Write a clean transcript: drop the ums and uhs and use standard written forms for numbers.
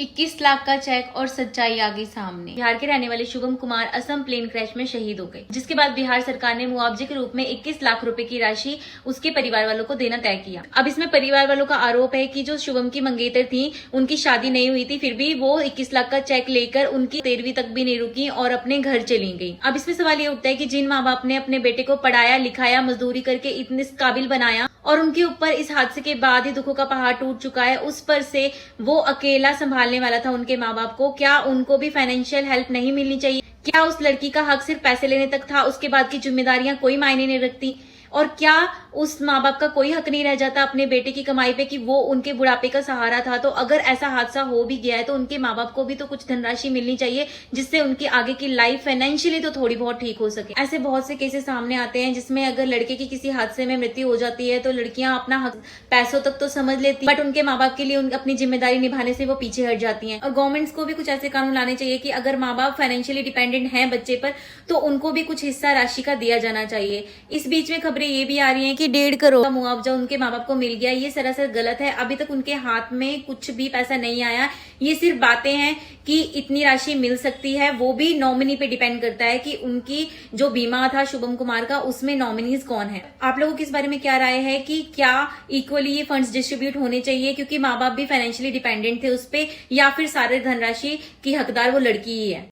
21 लाख का चेक और सच्चाई आ गई सामने। बिहार के रहने वाले शुभम कुमार असम प्लेन क्रैश में शहीद हो गए, जिसके बाद बिहार सरकार ने मुआवजे के रूप में 21 लाख रुपए की राशि उसके परिवार वालों को देना तय किया। अब इसमें परिवार वालों का आरोप है कि जो शुभम की मंगेतर थी, उनकी शादी नहीं हुई थी, फिर भी वो 21 लाख का चेक लेकर उनकी 13वीं तक भी नहीं रुकी और अपने घर चली गई। अब इसमें सवाल ये उठता है कि जिन माँ बाप ने अपने बेटे को पढ़ाया लिखाया, मजदूरी करके इतने काबिल बनाया और उनके ऊपर इस हादसे के बाद ही दुखों का पहाड़ टूट चुका है, उस पर से वो अकेला संभालने वाला था उनके माँ बाप को, क्या उनको भी फाइनेंशियल हेल्प नहीं मिलनी चाहिए? क्या उस लड़की का हक सिर्फ पैसे लेने तक था, उसके बाद की जिम्मेदारियां कोई मायने नहीं रखती? और क्या उस माँ बाप का कोई हक नहीं रह जाता अपने बेटे की कमाई पे कि वो उनके बुढ़ापे का सहारा था? तो अगर ऐसा हादसा हो भी गया है तो उनके माँ बाप को भी तो कुछ धनराशि मिलनी चाहिए, जिससे उनकी आगे की लाइफ फाइनेंशियली तो थोड़ी बहुत ठीक हो सके। ऐसे बहुत से केसेस सामने आते हैं जिसमें अगर लड़के की किसी हादसे में मृत्यु हो जाती है तो लड़कियां अपना हक पैसों तक तो समझ लेती, बट उनके माँ बाप के लिए अपनी जिम्मेदारी निभाने से वो पीछे हट जाती हैं। और गवर्नमेंट्स को भी कुछ ऐसे कानून लाने चाहिए कि अगर माँ बाप फाइनेंशियली डिपेंडेंट हैं बच्चे पर, तो उनको भी कुछ हिस्सा राशि का दिया जाना चाहिए। इस बीच में खबरें ये भी आ रही है कि 1.5 करोड़ का मुआवजा उनके माँ बाप को मिल गया। ये सरासर गलत है। अभी तक उनके हाथ में कुछ भी पैसा नहीं आया। ये सिर्फ बातें हैं कि इतनी राशि मिल सकती है, वो भी नॉमिनी पे डिपेंड करता है कि उनकी जो बीमा था शुभम कुमार का, उसमें नॉमिनीज कौन है। आप लोगों की इस बारे में क्या राय है कि क्या इक्वली ये फंड्स डिस्ट्रीब्यूट होने चाहिए क्योंकि माँ बाप भी फाइनेंशियली डिपेंडेंट थे उस पे, या फिर सारे धनराशि की हकदार वो लड़की ही है?